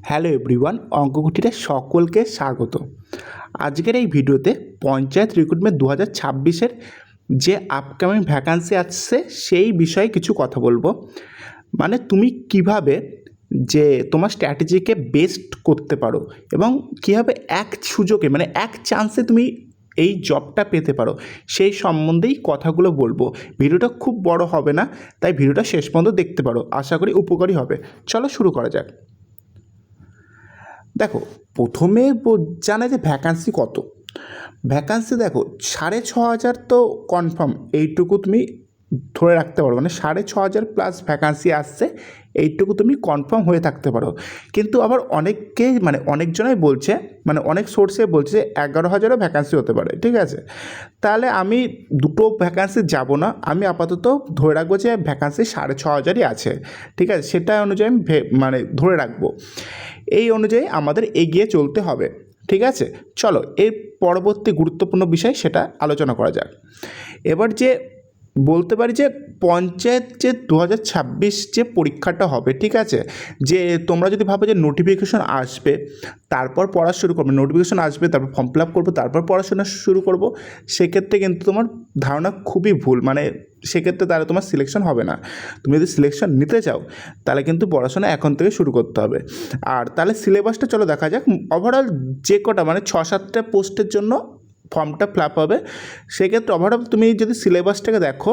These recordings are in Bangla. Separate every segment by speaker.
Speaker 1: হ্যালো এভরিওয়ান, অঙ্ককুঠিরে সকলকে স্বাগত। আজকের এই ভিডিওতে পঞ্চায়েত রিক্রুটমেন্ট 2026-এর যে আপকামিং ভ্যাকান্সি আসছে সেই বিষয়ে কিছু কথা বলবো। মানে তুমি কিভাবে যে তোমার স্ট্র্যাটেজিকে বেস্ট করতে পারো এবং কীভাবে এক সুযোগে মানে এক চান্সে তুমি এই জবটা পেতে পারো সেই সম্বন্ধেই কথাগুলো বলবো। ভিডিওটা খুব বড় হবে না, তাই ভিডিওটা শেষ পর্যন্ত দেখতে পারো, আশা করি উপকারী হবে। চলো শুরু করা যাক। দেখো, প্রথমে জানা যে ভ্যাকান্সি কত। ভ্যাকান্সি দেখো 6,500 তো কনফার্ম, এইটুকু তুমি ধরে রাখতে পারো, মানে 6,500 প্লাস ভ্যাকান্সি আসছে, এইটুকু তুমি কনফার্ম হয়ে থাকতে পারো। কিন্তু আবার অনেককে মানে অনেকজনাই বলছে, মানে অনেক সোর্সে বলছে যে 11,000ও ভ্যাকান্সি হতে পারে। ঠিক আছে, তাহলে আমি দুটো ভ্যাকান্সি যাব না, আমি আপাতত ধরে রাখবো যে ভ্যাকান্সি 6,500ই আছে। ঠিক আছে, সেটা অনুযায়ী আমি মানে ধরে রাখবো। এই অনুযায়ী আমাদের এগিয়ে চলতে হবে। ঠিক আছে, চলো এর পরবর্তী গুরুত্বপূর্ণ বিষয় সেটা আলোচনা করা যাক। এবার যে বলতে পারি যে পঞ্চায়েত যে 2026 যে পরীক্ষাটা হবে, ঠিক আছে, যে তোমরা যদি ভাবো যে নোটিফিকেশন আসবে তারপর পড়া শুরু করবে, নোটিফিকেশন আসবে তারপর ফর্ম ফিল আপ করবো তারপর পড়াশোনা শুরু করব, সেক্ষেত্রে কিন্তু তোমার ধারণা খুবই ভুল। মানে সেক্ষেত্রে তাহলে তোমার সিলেকশন হবে না। তুমি যদি সিলেকশন নিতে চাও তাহলে কিন্তু পড়াশোনা এখন থেকে শুরু করতে হবে। আর তাহলে সিলেবাসটা চলো দেখা যাক। ওভারঅল যে কটা মানে 6-7টা পোস্টের জন্য ফর্মটা ফিল আপ হবে, সেক্ষেত্রে ওভারঅল তুমি যদি সিলেবাসটাকে দেখো,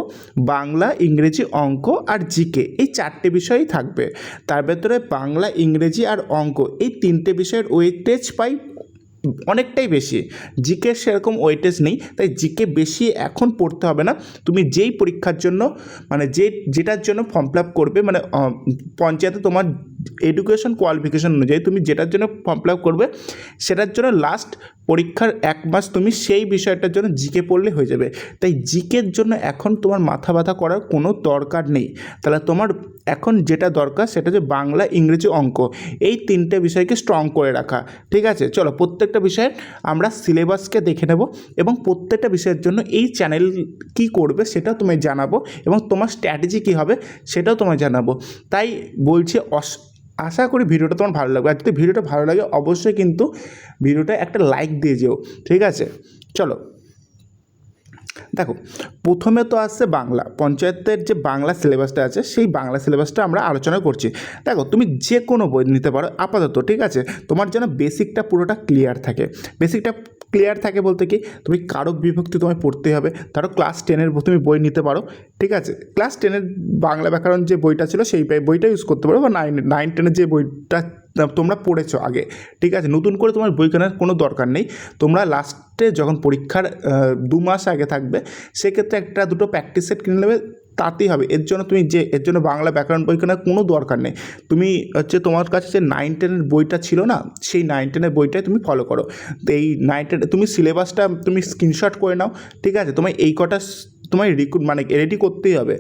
Speaker 1: বাংলা, ইংরেজি, অঙ্ক আর জিকে এই 4টে বিষয়ই থাকবে। তার ভেতরে বাংলা, ইংরেজি আর অঙ্ক এই 3টে বিষয়ের ওয়েটেজ পাই অনেকটাই বেশি। জিকে সেরকম ওয়েটেজ নেই, তাই জিকে বেশি এখন পড়তে হবে না। তুমি যেই পরীক্ষার জন্য মানে যেটার জন্য ফর্ম ফিল আপ করবে, মানে পঞ্চায়েতে তোমার এডুকেশন কোয়ালিফিকেশন অনুযায়ী তুমি যেটার জন্য ফর্ম ফিল আপ করবে সেটার জন্য লাস্ট পরীক্ষার 1 মাস তুমি সেই বিষয়টার জন্য জিকে পড়লে হয়ে যাবে। তাই জিকের জন্য এখন তোমার মাথা ব্যথা করার কোনো দরকার নেই। তাহলে তোমার এখন যেটা দরকার সেটা যে বাংলা, ইংরেজি, অঙ্ক এই 3টে বিষয়কে স্ট্রং করে রাখা। ঠিক আছে, চলো প্রত্যেকটা বিষয়ের আমরা সিলেবাসকে দেখে নেব এবং প্রত্যেকটা বিষয়ের জন্য এই চ্যানেল কি করবে সেটাও তোমায় জানাবো এবং তোমার স্ট্র্যাটেজি কী হবে সেটাও তোমায় জানাবো। তাই বলছি আশা করি ভিডিওটা তোমার ভালো লাগবে। আর যদি ভিডিওটা ভালো লাগে অবশ্যই কিন্তু ভিডিওটা একটা লাইক দিয়ে যেও। ঠিক আছে, চলো দেখো, প্রথমে তো আসছে বাংলা। পঞ্চায়েতের যে বাংলা সিলেবাসটা আছে সেই বাংলা সিলেবাসটা আমরা আলোচনা করছি। দেখো, তুমি যে কোনো বই নিতে পারো আপাতত। ঠিক আছে, তোমার যেন বেসিকটা পুরোটা ক্লিয়ার থাকে। বেসিকটা ক্লিয়ার থাকে বলতে কি, তুমি কারক বিভক্তি তোমায় পড়তে হবে। ধরো ক্লাস 10-এর তুমি বই নিতে পারো। ঠিক আছে, ক্লাস 10-এর বাংলা ব্যাকরণ যে বইটা ছিল সেই বইটা ইউজ করতে পারো, বা 9-10-এর যে বইটা তোমরা পড়েছো আগে। ঠিক আছে, নতুন করে তোমার বই কেনার কোনো দরকার নেই। তোমরা লাস্টে যখন পরীক্ষার 2 মাস আগে থাকবে সেক্ষেত্রে 1-2 প্র্যাকটিস সেট কিনে নেবে, তাতেই হবে। এর জন্য বাংলা ব্যাকরণ বই কেনার কোনো দরকার নেই। তুমি হচ্ছে তোমার কাছে যে 9-10-এর বইটা ছিল না, সেই 9-10-এর বইটাই তুমি ফলো করো। তো এই 9-10 তুমি সিলেবাসটা তুমি স্ক্রিনশট করে নাও। ঠিক আছে, তোমার এই কটা তোমায় মানে রেডি করতেই হবে।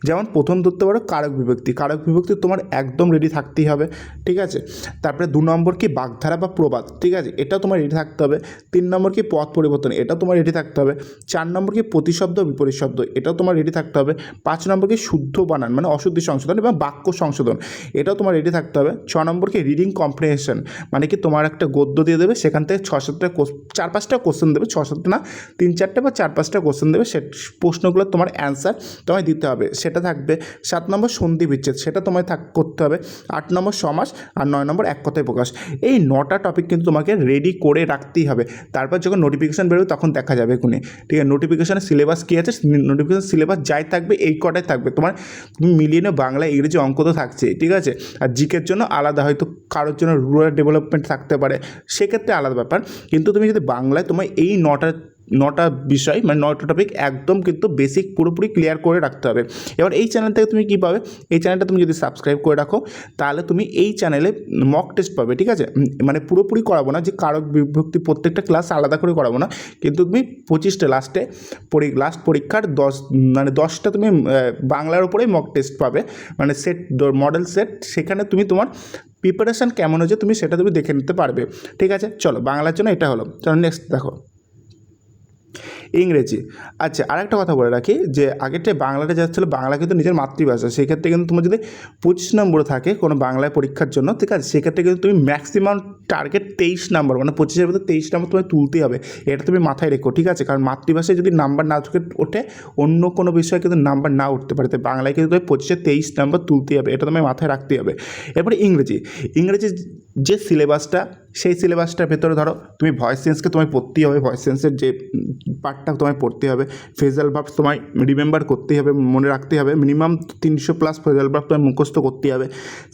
Speaker 1: যেমন প্রথম ধরতে পারো কারক বিভক্তি। কারক বিভক্তি তোমার একদম রেডি থাকতেই হবে। ঠিক আছে, তারপরে 2 নম্বর কি বাগধারা বা প্রবাদ। ঠিক আছে, এটাও তোমার রেডি থাকতে হবে। 3 নম্বর কি পথ পরিবর্তন, এটাও তোমার রেডি থাকতে হবে। 4 নম্বর কি প্রতিশব্দ বিপরীত শব্দ, এটাও তোমার রেডি থাকতে হবে। 5 নম্বর কি শুদ্ধ বানান মানে অশুদ্ধি সংশোধন এবং বাক্য সংশোধন, এটাও তোমার রেডি থাকতে হবে। 6 নম্বর কি রিডিং কম্প্রিহেনশন, মানে কি তোমার একটা গদ্য দিয়ে দেবে, সেখান থেকে 6-7টা 4-5টা কোশ্চেন দেবে, 6-7টা না 3-4টে বা 4-5টা কোশ্চেন দেবে, সে প্রশ্নগুলো তোমার অ্যান্সার তোমায় দিতে হবে, সেটা থাকবে। 7 নম্বর সন্ধি বিচ্ছেদ, সেটা তোমায় করতে হবে। 8 নম্বর সমাস, আর 9 নম্বর এক কথায় প্রকাশ। এই 9টা টপিক কিন্তু তোমাকে রেডি করে রাখতেই হবে। তারপর যখন নোটিফিকেশান বেরোবে তখন দেখা যাবে কোনে। ঠিক আছে, নোটিফিকেশানের সিলেবাস কী আছে, নোটিফিকেশান সিলেবাস যাই থাকবে এই কটাই থাকবে। তুমি মিলিয়ে নেও, বাংলা, ইংরেজি, অঙ্ক তো থাকছেই। ঠিক আছে, আর জিকের জন্য আলাদা, হয়তো কারোর জন্য রুরাল ডেভেলপমেন্ট থাকতে পারে, সেক্ষেত্রে আলাদা ব্যাপার। কিন্তু তুমি যদি বাংলায় তোমার এই 9টা বিষয় মানে 9টা টপিক একদম কিন্তু বেসিক পুরোপুরি ক্লিয়ার করে রাখতে হবে। এবার এই চ্যানেল থেকে তুমি কী পাবে, এই চ্যানেলটা তুমি যদি সাবস্ক্রাইব করে রাখো তাহলে তুমি এই চ্যানেলে মক টেস্ট পাবে। ঠিক আছে, মানে পুরোপুরি করাবো না, যে কারক বিভক্তি প্রত্যেকটা ক্লাস আলাদা করে করাবো না, কিন্তু তুমি 25টা লাস্ট পরীক্ষার 10টা তুমি বাংলার উপরেই মক টেস্ট পাবে, মানে সেট মডেল সেট। সেখানে তুমি তোমার প্রিপারেশান কেমন হয়েছে তুমি সেটা দেখে নিতে পারবে। ঠিক আছে, চলো বাংলার জন্য এটা হলো। চলো নেক্সট দেখো। ইংরেজি। আচ্ছা, আরেকটা কথা বলে রাখি যে আগেরটা বাংলাটা যাচ্ছিলো, বাংলা কিন্তু নিজের মাতৃভাষা, সেক্ষেত্রে কিন্তু তোমার যদি 25 নম্বর থাকে কোনো বাংলায় পরীক্ষার জন্য, ঠিক আছে, সেক্ষেত্রে কিন্তু তুমি ম্যাক্সিমাম টার্গেট 23 নম্বর, মানে 25-এর মধ্যে 23 নম্বর তোমায় তুলতেই হবে। এটা তুমি মাথায় রেখো, ঠিক আছে, কারণ মাতৃভাষায় যদি নাম্বার না ওঠে অন্য কোনো বিষয়ে কিন্তু নাম্বার না উঠতে পারে, তাই বাংলায় কিন্তু তুমি 25-এ 23 নম্বর তুলতেই হবে, এটা তোমায় মাথায় রাখতেই হবে। এরপরে ইংরেজি যে সিলেবাসটা, সেই সিলেবাসটার ভেতরে ধরো তুমি ভয়েস চেঞ্জকে তোমায় পড়তেই হবে, ভয়েস চেঞ্জের যে পার্টটা তোমায় পড়তে হবে, ফ্রেজাল ভার্বস তোমায় রিমেম্বার করতেই হবে, মনে রাখতে হবে, মিনিমাম 300+ ফ্রেজাল ভার্ব তোমায় মুখস্থ করতেই হবে।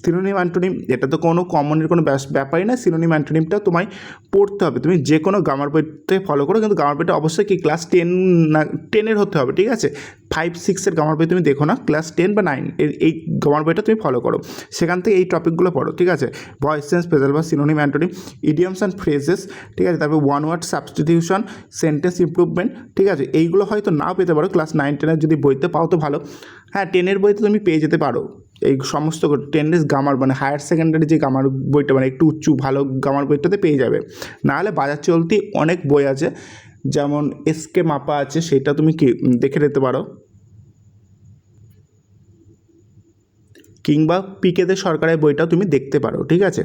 Speaker 1: সিনোনিম অ্যান্টোনিম এটা তো কোনো কমনের কোনো ব্যাপারই না, সিনোনিম অ্যান্টোনিমটাও তোমায় পড়তে হবে। তুমি যে কোনো গ্রামার বইতে ফলো করো, কিন্তু গ্রামার বইটা অবশ্যই কি ক্লাস 10 না 10-এর হতে হবে, ঠিক আছে, 5-6-এর গ্রামার বই তুমি দেখো না, ক্লাস 10 বা 9 এই গ্রামার বইটা তুমি ফলো করো, সেখান থেকে এই টপিকগুলো পড়ো, ঠিক আছে। Voice change, phrasal verb, synonym antonym, idioms and phrases, ঠিক আছে, তারপর one word substitution, sentence improvement, ঠিক আছে, এইগুলো হয়তো নাও পেতে পারো ক্লাস 9-10-এর যদি বইতে পাও তো ভালো। হ্যাঁ, 10-এর বইতে তুমি পেয়ে যেতে পারো এই সমস্ত 10 গ্রামার, মানে হায়ার সেকেন্ডারি যে গ্রামার বইটা, মানে একটু উঁচু ভালো গ্রামার বইটাতে পেয়ে যাবে। নাহলে বাজার চলতি অনেক বই আছে, যেমন এসকে মাপা আছে, সেটা তুমি দেখে নিতে পারো, কিংবা পিকেদের সরকারের বইটাও তুমি দেখতে পারো, ঠিক আছে।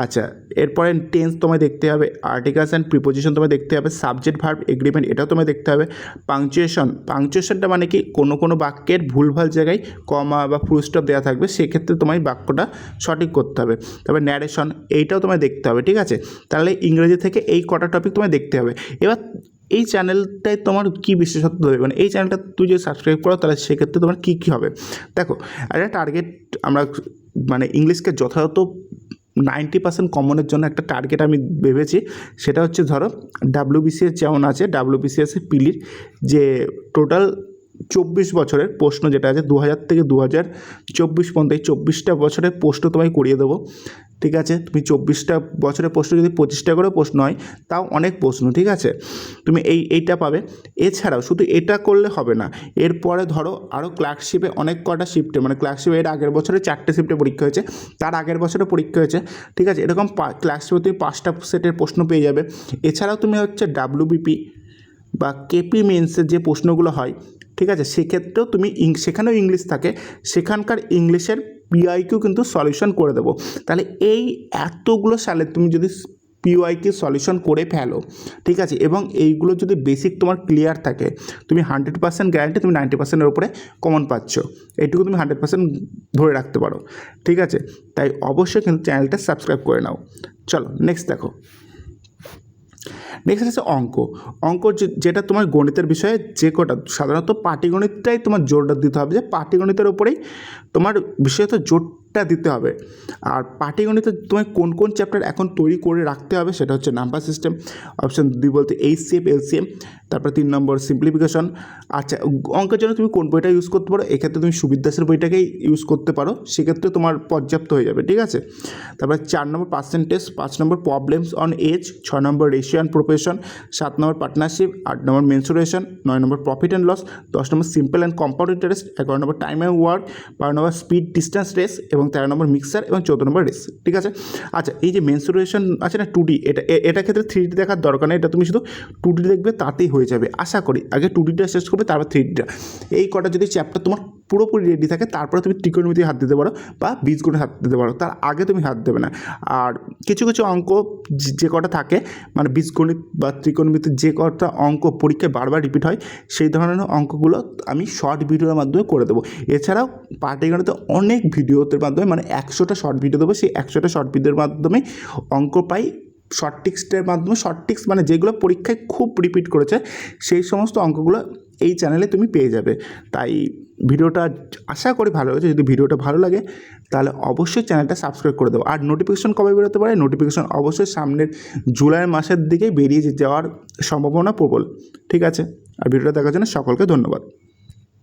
Speaker 1: আচ্ছা, এরপরে টেন্স তোমায় দেখতে হবে, আর্টিকেলস অ্যান্ড প্রিপোজিশন তোমায় দেখতে হবে, সাবজেক্ট ভার্ব এগ্রিমেন্ট এটাও তোমায় দেখতে হবে, পাংচুয়েশনটা মানে কি কোনো বাক্যের ভুলভাল জায়গায় কমা বা ফুল স্টপ দেওয়া থাকবে, সেক্ষেত্রে তোমায় বাক্যটা সঠিক করতে হবে। তারপরে ন্যারেশন এইটাও তোমায় দেখতে হবে, ঠিক আছে। তাহলে ইংরেজি থেকে এই কটা টপিক তোমায় দেখতে হবে। এবার এই চ্যানেলটায় তোমার কী বিশেষত্ব দেবে, মানে এই চ্যানেলটা তুই যদি সাবস্ক্রাইব করো তাহলে সেক্ষেত্রে তোমার কী কী হবে দেখো। একটা টার্গেট আমরা, মানে ইংলিশকে যথাযথ 90% কমনের জন্য একটা টার্গেট আমি ভেবেছি, সেটা হচ্ছে ধরো WBCS যেমন আছে, WBCS পিলির যে টোটাল 24 বছরের প্রশ্ন যেটা আছে 2000 থেকে 2024 পর্যন্ত, এই 24টা বছরের প্রশ্ন তোমায় করিয়ে দেবো, ঠিক আছে। তুমি 24টা বছরের প্রশ্ন যদি 25টা করে প্রশ্ন হয়, তাও অনেক প্রশ্ন, ঠিক আছে, তুমি এইটা পাবে। এছাড়াও শুধু এটা করলে হবে না, এরপরে ধরো আরও ক্লার্কশিপে অনেক কটা শিফটে, মানে ক্লার্কশিপে এর আগের বছরে 4টে শিফটে পরীক্ষা হয়েছে, তার আগের বছরে পরীক্ষা হয়েছে, ঠিক আছে, এরকম ক্লার্কশিপে তুমি 5টা সেটের প্রশ্ন পেয়ে যাবে। এছাড়াও তুমি হচ্ছে WBP বা KP মেন্সের যে প্রশ্নগুলো হয়, ঠিক আছে, সেক্ষেত্রেও তুমি সেখানেও ইংলিশ থাকে, সেখানকার ইংলিশের PYQ কিন্তু সলিউশন করে দেবো। তাহলে এই এতগুলো সালে তুমি যদি PYQ সলিউশন করে ফেলো, ঠিক আছে, এবং এইগুলো যদি বেসিক তোমার ক্লিয়ার থাকে, তুমি 100% গ্যারান্টি তুমি 90%-এর উপরে কমন পাচ্ছ, এইটুকু তুমি 100% ধরে রাখতে পারো, ঠিক আছে। তাই অবশ্যই কিন্তু চ্যানেলটা সাবস্ক্রাইব করে নাও। চলো নেক্সট দেখো। নেক্সট আছে অঙ্ক যেটা তোমার গণিতের বিষয়ে যে কটা, সাধারণত পাটিগণিতটাই তোমার জোরটা দিতে হবে, যে পাটিগণিতের ওপরেই তোমার বিশেষত জোরটা দিতে হবে। আর পাটিগণিতে তোমায় কোন চ্যাপ্টার এখন তৈরি করে রাখতে হবে, সেটা হচ্ছে নাম্বার সিস্টেম, অপশান 2 বলতে HCF LCM, তারপর 3 নম্বর সিম্পলিফিকেশন। আচ্ছা, অঙ্কের জন্য তুমি কোন বইটা ইউজ করতে পারো, এক্ষেত্রে তুমি সুবিদ্যাসের বইটাকেই ইউজ করতে পারো, সেক্ষেত্রে তোমার পর্যাপ্ত হয়ে যাবে, ঠিক আছে। তারপর 4 number percentage, 5 number problems on age, 6 number ratio and proportion, 7 number partnership, 8 number mensuration, 9 number profit and loss, 10 number simple and compound interest, 11 number time and work, 12 number speed distance race এবং 13 নম্বর মিক্সার এবং 14 নম্বর রেস, ঠিক আছে। আচ্ছা, এই যে মেনসুরেশন আছে না 2D, এটা ক্ষেত্রে 3D দেখার দরকার নেই, এটা তুমি শুধু 2D দেখবে তাতেই হয়ে যাবে আশা করি। আগে 2Dটা শেষ করবে, তারপর 3Dটা। এই কটা যদি চ্যাপ্টার তোমার পুরোপুরি রেডি থাকে, তারপরে তুমি ত্রিকোণমিতি হাত দিতে পারো বা বীজগণিতে হাত দিতে পারো, তার আগে তুমি হাত দেবে না। আর কিছু অঙ্ক যে কটা থাকে, মানে বীজগণিত বা ত্রিকোণমিতির যে কটা অঙ্ক পরীক্ষায় বারবার রিপিট হয়, সেই ধরনের অঙ্কগুলো আমি শর্ট ভিডিওর মাধ্যমে করে দেবো। এছাড়াও পাটিগণিতে অনেক ভিডিওতে মাধ্যমে, মানে 100টা শর্ট ভিডিও দেবো, সেই 100টা শর্ট ভিডিওর মাধ্যমে অঙ্ক পাই শর্ট টিক্সের মাধ্যমে। শর্ট টিক্স মানে যেগুলো পরীক্ষায় খুব রিপিট করেছে, সেই সমস্ত অঙ্কগুলো এই চ্যানেলে তুমি পেয়ে যাবে। তাই ভিডিওটা আশা করি ভালো হয়েছে। যদি ভিডিওটা ভালো লাগে তাহলে অবশ্যই চ্যানেলটা সাবস্ক্রাইব করে দেবো। আর নোটিফিকেশন কবে বেরোতে পারে, নোটিফিকেশন অবশ্যই সামনের জুলাই মাসের দিকে বেরিয়ে যাওয়ার সম্ভাবনা প্রবল, ঠিক আছে। আর ভিডিওটা দেখার জন্য সকলকে ধন্যবাদ।